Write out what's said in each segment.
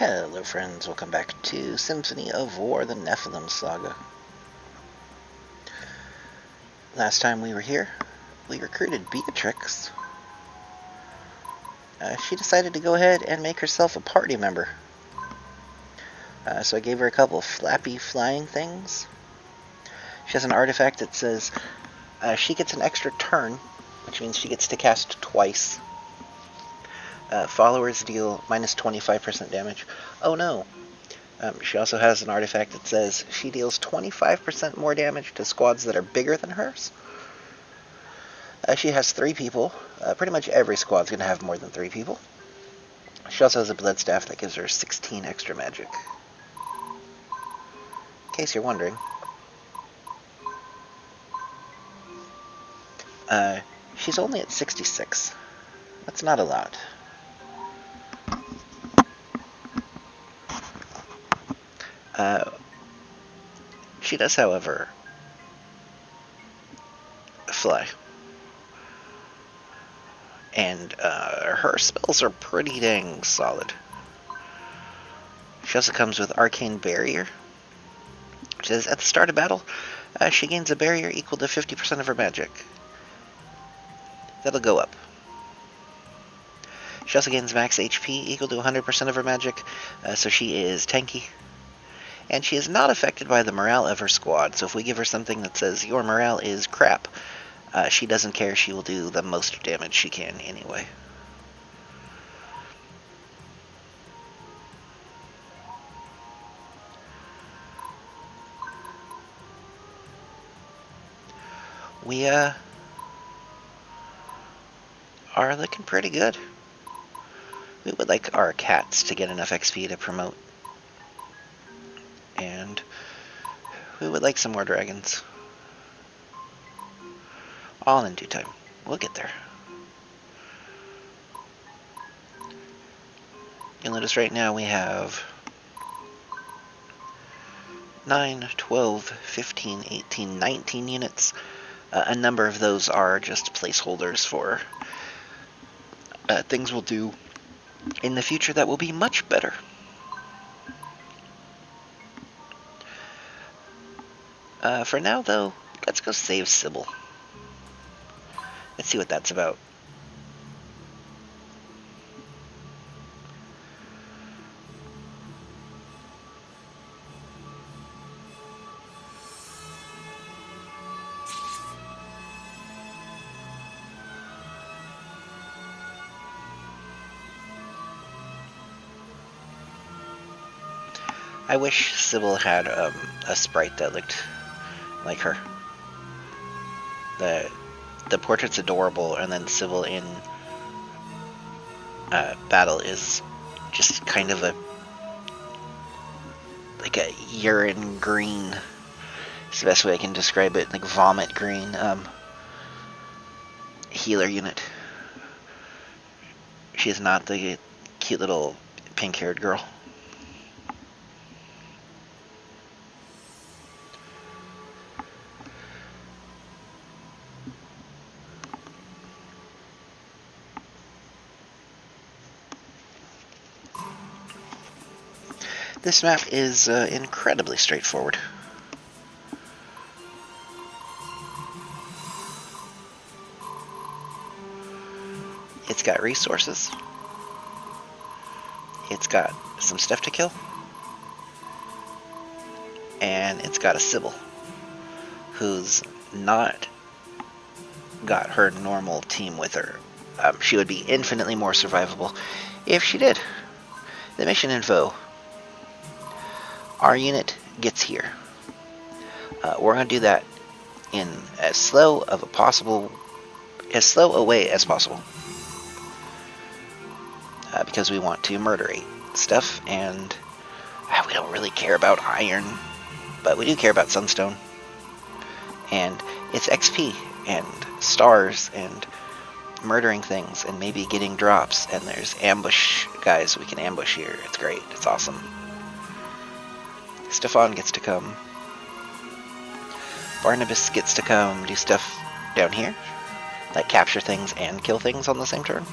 Hello friends, welcome back to Symphony of War, the Nephilim Saga. Last time we were here, we recruited Beatrix. She decided to go ahead and make herself a party member. So I gave her a couple of flappy flying things. She has an artifact that says she gets an extra turn, which means she gets to cast twice. Followers deal minus 25% damage. Oh no! She also has an artifact that says she deals 25% more damage to squads that are bigger than hers. She has 3 people. Pretty much every squad's going to have more than 3 people. She also has a blood staff that gives her 16 extra magic. In case you're wondering. She's only at 66. That's not a lot. She does, however, fly. And her spells are pretty dang solid. She also comes with Arcane Barrier, which says at the start of battle, she gains a barrier equal to 50% of her magic. That'll go up. She also gains max HP equal to 100% of her magic, so she is tanky. And she is not affected by the morale of her squad, so if we give her something that says your morale is crap, she doesn't care, she will do the most damage she can anyway. We are looking pretty good. We would like our cats to get enough XP to promote. And we would like some more dragons. All in due time. We'll get there. You'll notice right now we have 9, 12, 15, 18, 19 units. A number of those are just placeholders for things we'll do in the future that will be much better. For now, though, let's go save Sybil. Let's see what that's about. I wish Sybil had a sprite that looked like her. The portrait's adorable, and then Sybil in battle is just kind of like a urine green. It's the best way I can describe it, like vomit green healer unit. She is not the cute little pink-haired girl. This map is incredibly straightforward. It's got resources. It's got some stuff to kill. And it's got a Sybil, who's not got her normal team with her. She would be infinitely more survivable if she did. The mission info. Our unit gets here. We're going to do that in as slow a way as possible. Because we want to murderate stuff, and we don't really care about iron, but we do care about sunstone. And it's XP, and stars, and murdering things, and maybe getting drops, and there's ambush guys we can ambush here. It's great. It's awesome. Stefan gets to come. Barnabas gets to come do stuff down here, like capture things and kill things on the same turn.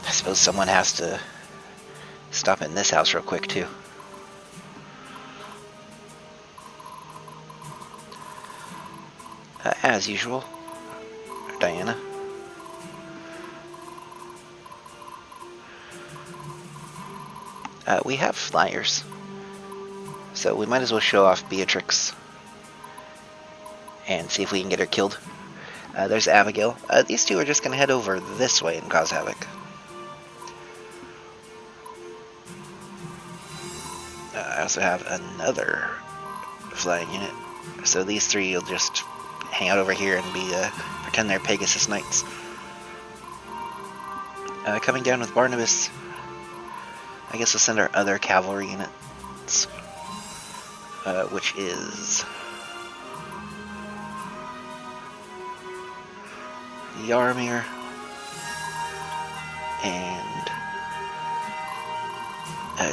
I suppose someone has to Stop in this house real quick, too. As usual, Diana. We have flyers, so we might as well show off Beatrix and see if we can get her killed. There's Abigail. These two are just going to head over this way and cause havoc. I also have another flying unit, so these three will just hang out over here and be pretend they're Pegasus Knights. Coming down with Barnabas. I guess we'll send our other cavalry units, which is Yarmir and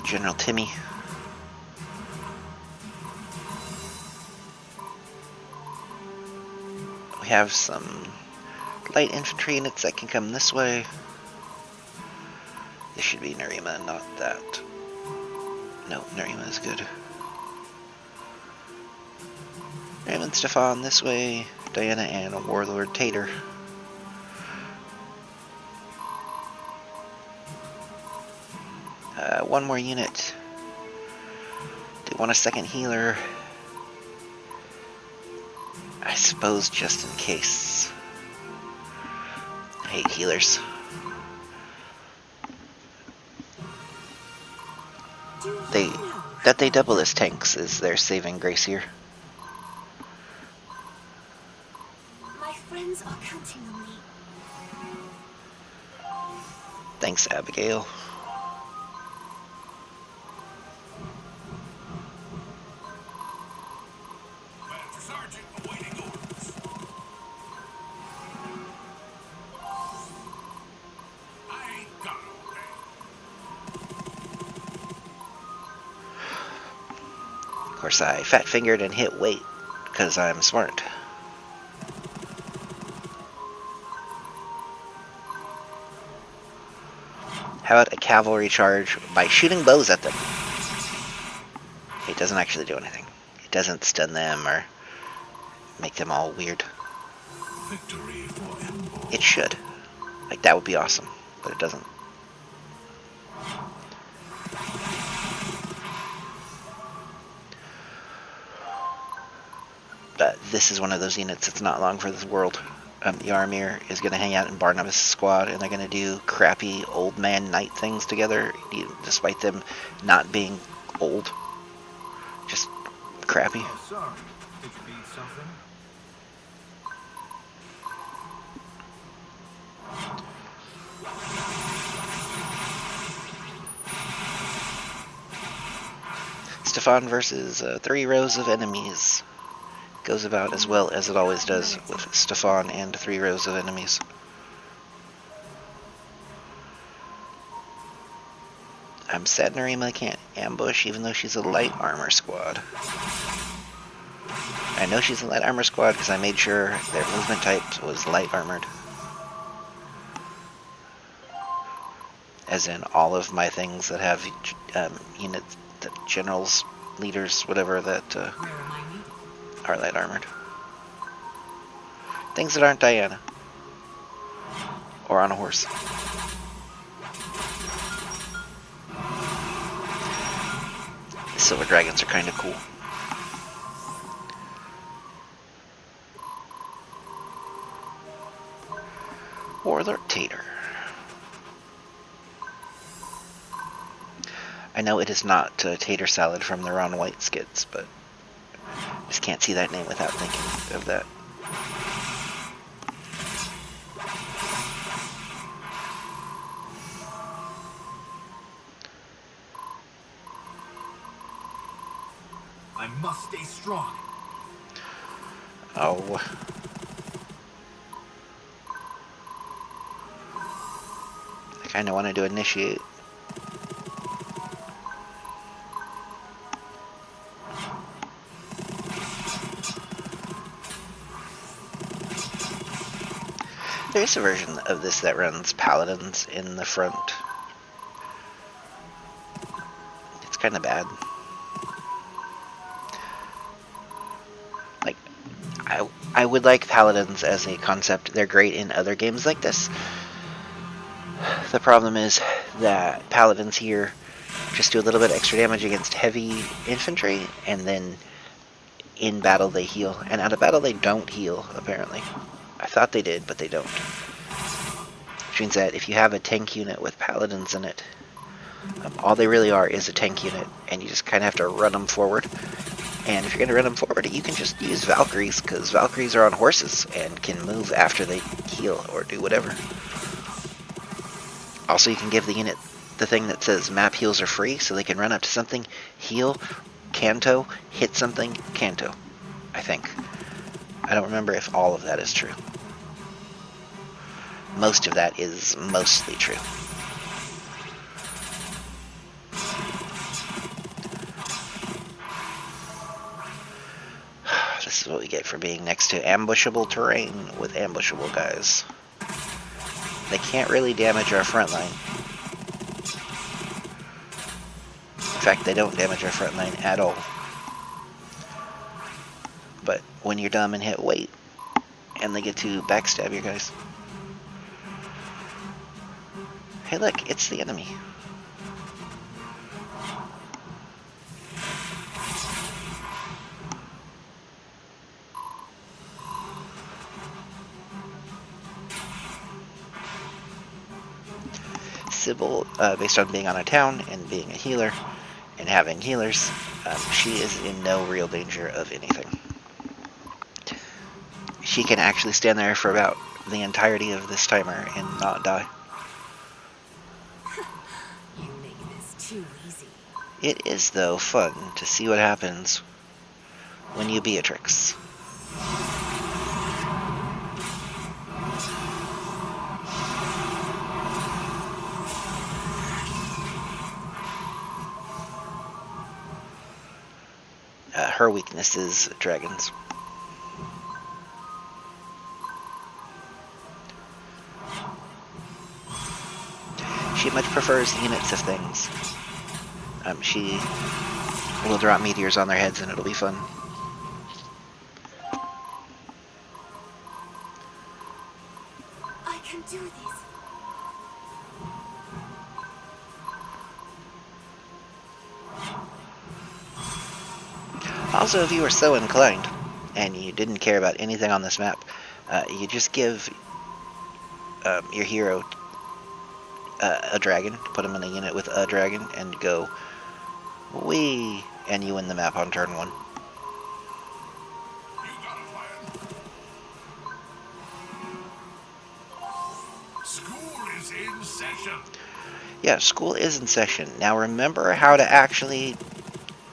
General Timmy. We have some light infantry units that can come this way. This should be Nerima, not that. No, Nerima is good. Nerima and Stefan this way. Diana and Warlord Tater. One more unit. Do want a second healer. I suppose just in case. I hate healers. They double as tanks is their saving grace here. My friends are counting on me. Thanks, Abigail. Sergeant awaiting orders. I ain't got all day. Of course, I fat-fingered and hit wait, because I'm smart. How about a cavalry charge by shooting bows at them? It doesn't actually do anything. It doesn't stun them or make them all weird. Victory for Ember. It should. Like, that would be awesome, but it doesn't. This is one of those units that's not long for this world. Yarmir is going to hang out in Barnabas' squad, and they're going to do crappy old man knight things together, despite them not being old. Just crappy. Oh, sir. Did you need something? Stefan versus 3 rows of enemies. Goes about as well as it always does with Stefan and 3 rows of enemies. I'm sad Nerima can't ambush even though she's a light armor squad. I know she's a light armor squad because I made sure their movement type was light armored. As in all of my things that have units, generals, leaders, whatever, that are light armored. Things that aren't Diana. Or on a horse. The silver dragons are kind of cool. Warlord Tater. I know it is not tater salad from the Ron White skits, but I just can't see that name without thinking of that. I must stay strong. Oh. I kind of wanted to initiate. There is a version of this that runs paladins in the front. kind of bad. Like, I would like paladins as a concept. They're great in other games like this. The problem is that paladins here just do a little bit extra damage against heavy infantry, and then in battle they heal. And out of battle they don't heal, apparently. I thought they did, but they don't. Which means that if you have a tank unit with paladins in it, all they really are is a tank unit, and you just kind of have to run them forward. And if you're going to run them forward, you can just use Valkyries, because Valkyries are on horses and can move after they heal or do whatever. Also, you can give the unit the thing that says map heals are free, so they can run up to something, heal, canto, hit something, canto, I think. I don't remember if all of that is true. Most of that is mostly true. This is what we get for being next to ambushable terrain with ambushable guys. They can't really damage our front line. In fact, they don't damage our front line at all. But when you're dumb and hit wait, and they get to backstab you guys. Hey look, it's the enemy. Sybil, based on being on a town and being a healer and having healers, she is in no real danger of anything. She can actually stand there for about the entirety of this timer and not die. You make this too easy. It is, though, fun to see what happens when you Beatrix. Her weakness is dragons. She much prefers units of things. She will drop meteors on their heads and it'll be fun. I can do this. Also, if you were so inclined, and you didn't care about anything on this map, you just give your hero a dragon, put him in a unit with a dragon, and go, wee, and you win the map on turn 1. You got a plan? School is in session. Yeah, school is in session. Now remember how to actually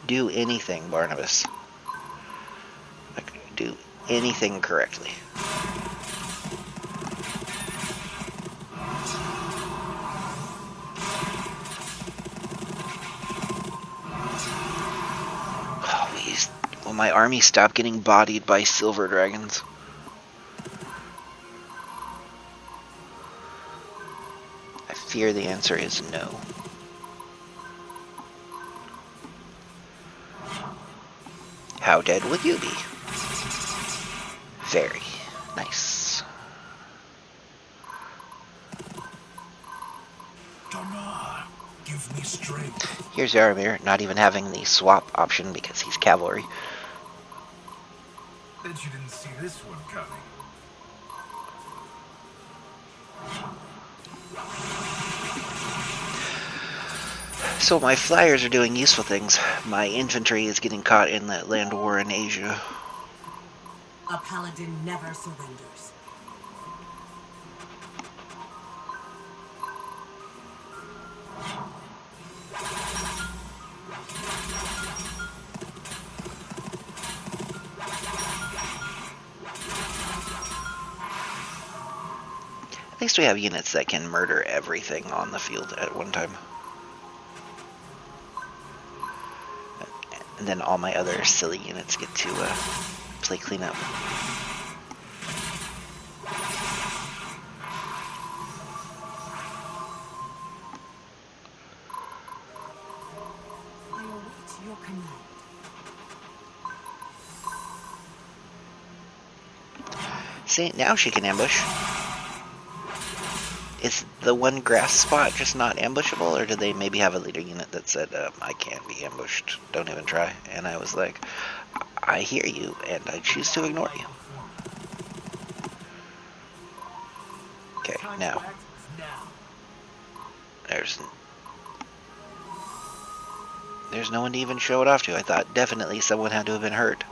do anything, Barnabas. Like, do anything correctly. Will my army stop getting bodied by silver dragons? I fear the answer is no. How dead will you be? Very nice. Donna, give me strength. Here's Yaramir, not even having the swap option because he's cavalry. Bet you didn't see this one coming. So my flyers are doing useful things. My infantry is getting caught in that land war in Asia. A paladin never surrenders. At least we have units that can murder everything on the field at one time. And then all my other silly units get to play cleanup. I command. See, now she can ambush. Is the one grass spot just not ambushable, or do they maybe have a leader unit that said, I can't be ambushed, don't even try? And I was like, I hear you, and I choose to ignore you. Okay, now. There's no one to even show it off to. I thought definitely someone had to have been hurt.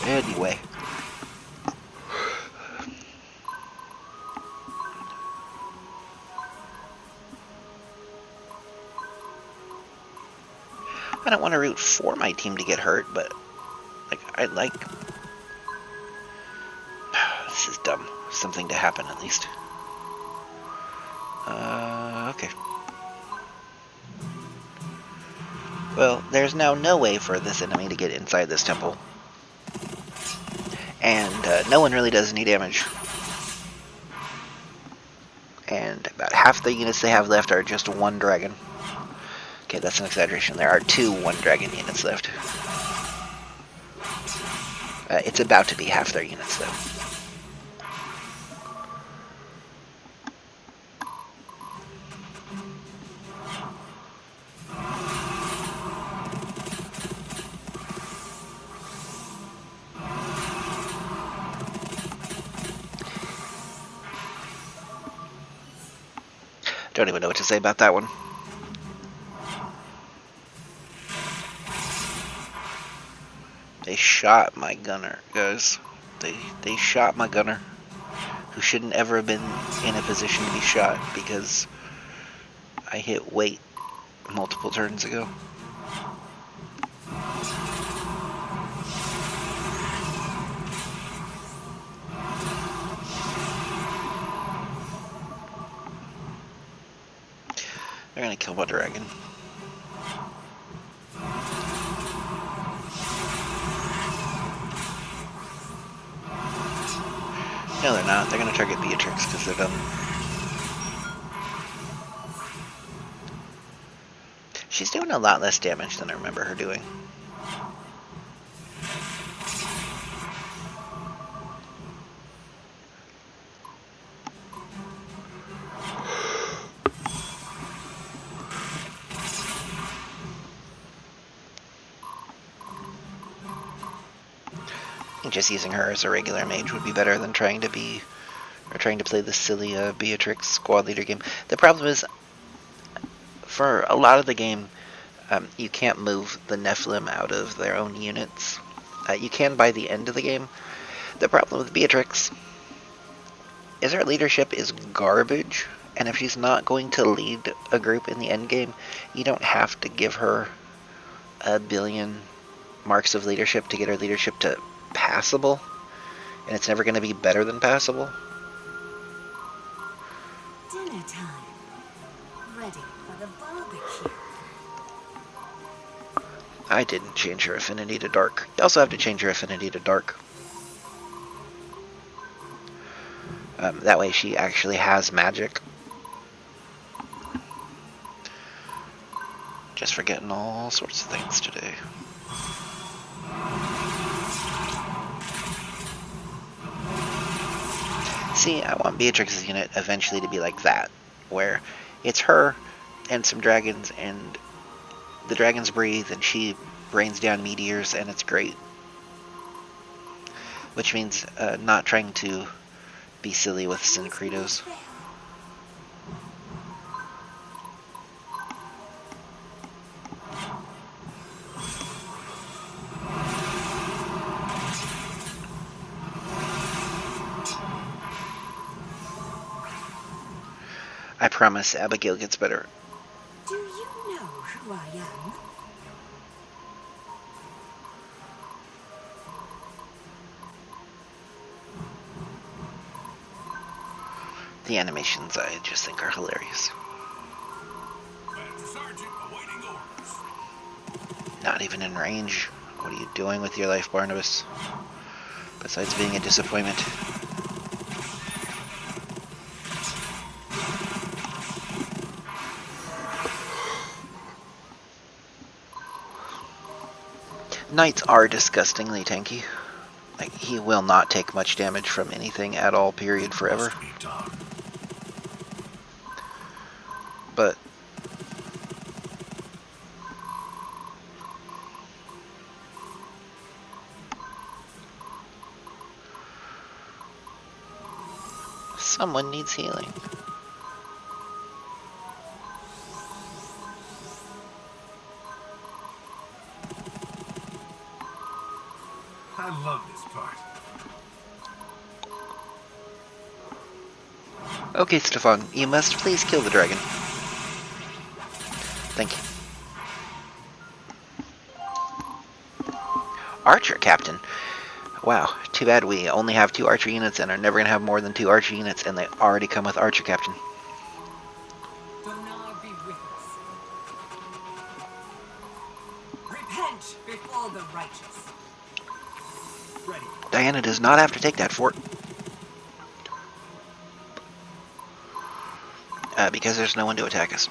Anyway. I don't want to root for my team to get hurt, but I like... This is dumb. Something to happen, at least. Okay. Well, there's now no way for this enemy to get inside this temple. And no one really does any damage. And about half the units they have left are just one dragon. Okay, that's an exaggeration. There are 2 one-dragon units left. It's about to be half their units, though. Don't even know what to say about that one. They shot my gunner, guys. They shot my gunner, who shouldn't ever have been in a position to be shot because I hit wait multiple turns ago. They're gonna kill my dragon. No, they're not. They're gonna target Beatrix because they're dumb. She's doing a lot less damage than I remember her doing. Just using her as a regular mage would be better than trying to play the silly Beatrix squad leader game. The problem is, for a lot of the game, you can't move the Nephilim out of their own units. You can by the end of the game. The problem with Beatrix is her leadership is garbage, and if she's not going to lead a group in the end game, you don't have to give her a billion marks of leadership to get her leadership to passable, and it's never going to be better than passable. Dinner time. Ready for the barbecue. I didn't change her affinity to dark. You also have to change her affinity to dark. That way she actually has magic. Just forgetting all sorts of things today. See, I want Beatrix's unit eventually to be like that, where it's her and some dragons, and the dragons breathe, and she rains down meteors, and it's great. Which means not trying to be silly with Syncretos. I promise Abigail gets better. Do you know who I am? The animations I just think are hilarious. Master Sergeant, awaiting orders. Not even in range. What are you doing with your life, Barnabas? Besides being a disappointment. Knights are disgustingly tanky. Like, he will not take much damage from anything at all, period, forever. Must be done. But someone needs healing. I love this part. Okay, Stefan, you must please kill the dragon. Thank you. Archer Captain. Wow, too bad we only have 2 archer units and are never going to have more than 2 archer units, and they already come with Archer Captain. Donar be with us. Repent before the righteous. Ready. Diana does not have to take that fort. Because there's no one to attack us.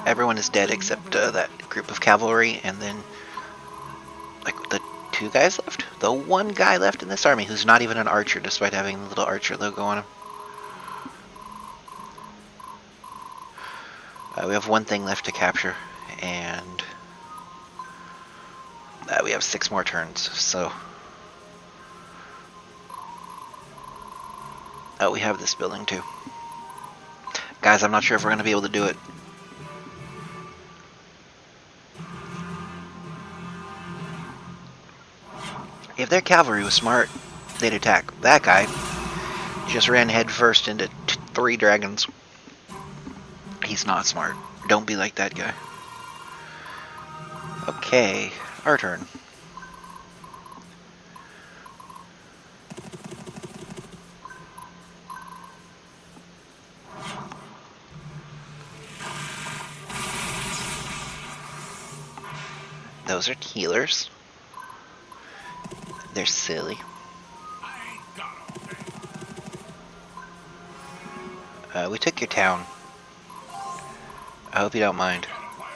Everyone is dead except that group of cavalry, and then like the 2 guys left? The 1 guy left in this army who's not even an archer despite having the little archer logo on him. We have 1 thing left to capture, and we have 6 more turns, so we have this building too. Guys, I'm not sure if we're going to be able to do it. If their cavalry was smart, they'd attack. That guy just ran headfirst into 3 dragons. He's not smart. Don't be like that guy. Okay, our turn. Those are healers. They're silly. I ain't got all day. We took your town. I hope you don't mind. Got a plan?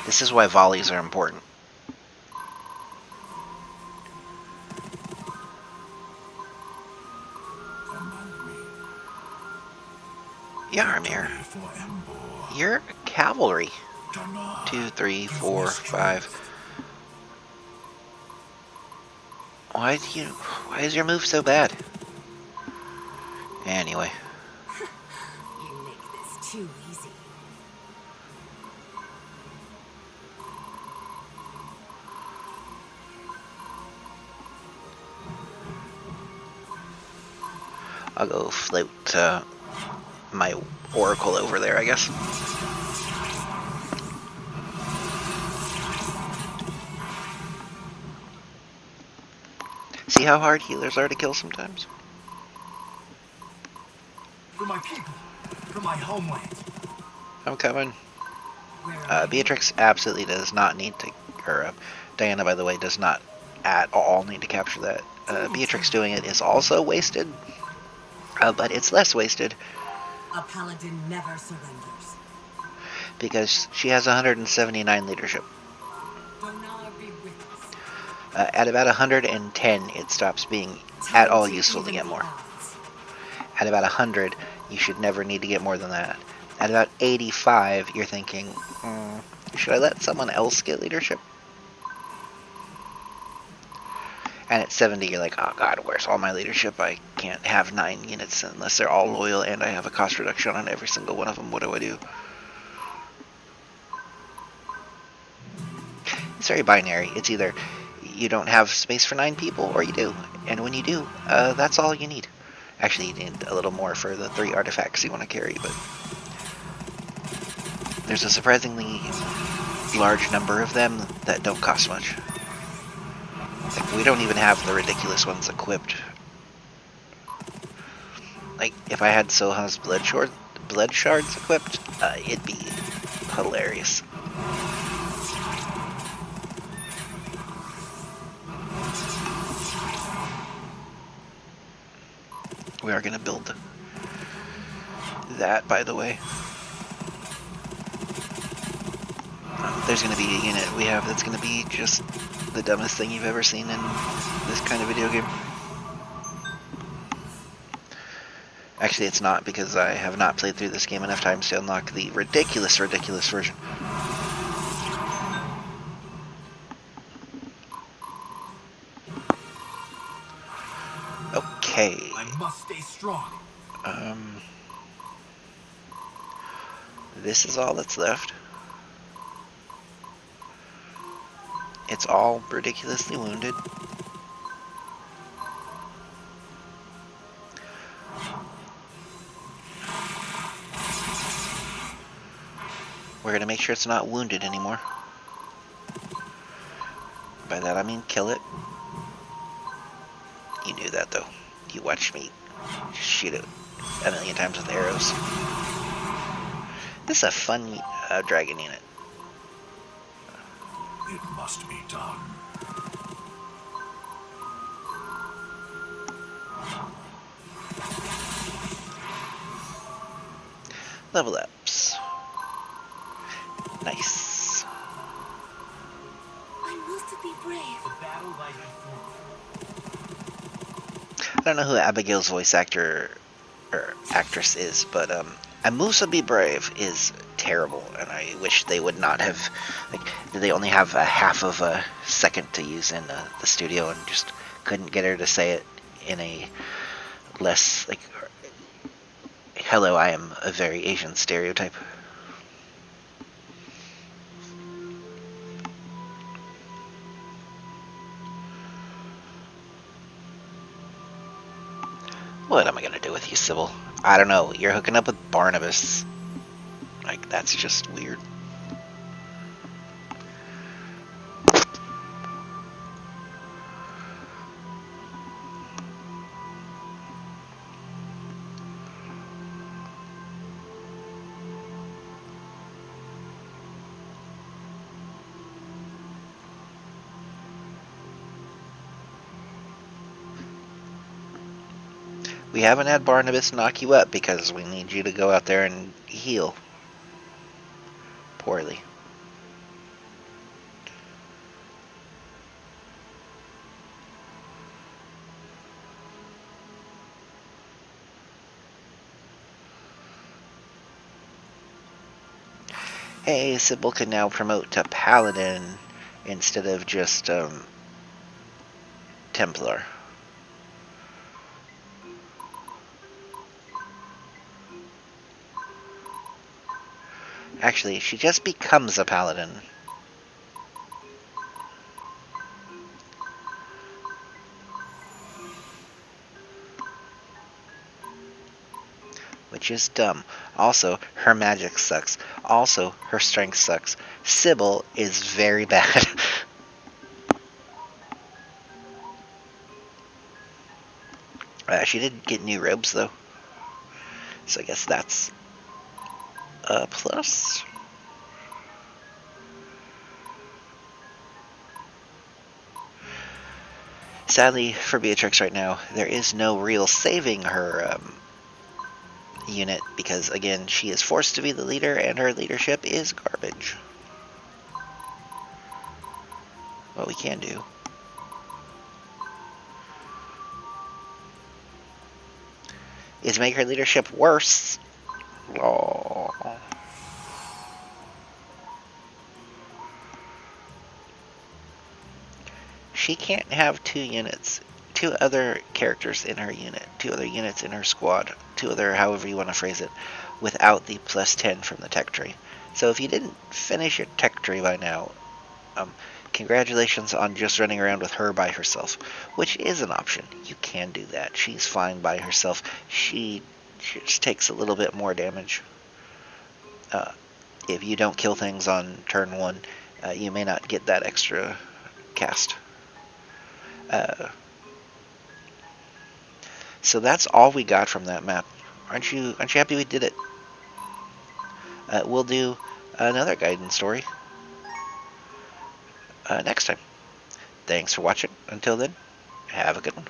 This is why volleys are important. Command me. Yarmir, For Embor. you're cavalry. Donar. 2, 3, 4, 5. Why is your move so bad? Anyway, You make this too easy. I'll go float my oracle over there, I guess. See how hard healers are to kill sometimes? For my people. For my homeland. I'm coming. Where are you? Beatrix absolutely does not need to, or Diana, by the way, does not at all need to capture that. Beatrix doing it is also wasted, but it's less wasted A paladin never surrenders. because she has 179 leadership. Donar be with us. At about 110, it stops being at all useful to get more. At about 100, you should never need to get more than that. At about 85, you're thinking, should I let someone else get leadership? And at 70, you're like, oh god, where's all my leadership? I can't have 9 units unless they're all loyal and I have a cost reduction on every single one of them. What do I do? It's very binary. It's either you don't have space for 9 people or you do. And when you do, that's all you need. Actually, you need a little more for the 3 artifacts you want to carry, but there's a surprisingly large number of them that don't cost much. Like, we don't even have the ridiculous ones equipped. Like, if I had Soha's blood shards equipped, it'd be hilarious. We are going to build that, by the way. There's going to be a unit we have that's going to be just the dumbest thing you've ever seen in this kind of video game. Actually, it's not, because I have not played through this game enough times to unlock the ridiculous version. Okay. I must stay strong. This is all that's left. It's all ridiculously wounded. We're going to make sure it's not wounded anymore. By that I mean kill it. You knew that, though. You watched me shoot it a million times with arrows. This is a fun dragon unit. It must be done. Level ups. Nice. I must be brave. The battle lies before. I don't know who Abigail's voice actor or actress is, but "I must be brave" is terrible, and I wish they would not have. Like, they only have a half of a second to use in the studio, and just couldn't get her to say it in a less like, "Hello, I am a very Asian" stereotype. What am I gonna do with you, Sybil? I don't know. You're hooking up with Barnabas. Like, that's just weird. We haven't had Barnabas knock you up because we need you to go out there and heal. Poorly. Hey, Sybil can now promote to Paladin instead of just Templar. Actually, she just becomes a Paladin. Which is dumb. Also, her magic sucks. Also, her strength sucks. Sybil is very bad. She did get new robes, though. So I guess that's a plus. Sadly, for Beatrix right now, there is no real saving her unit, because, again, she is forced to be the leader, and her leadership is garbage. What we can do is make her leadership worse. Oh. She can't have two other characters in her unit, two other units in her squad, two other, however you want to phrase it, without the plus 10 from the tech tree. So if you didn't finish your tech tree by now, congratulations on just running around with her by herself, which is an option. You can do that. She's fine by herself. She just takes a little bit more damage. If you don't kill things on turn 1, you may not get that extra cast. So that's all we got from that map. Aren't you happy we did it? We'll do another Gaiden story next time. Thanks for watching. Until then, have a good one.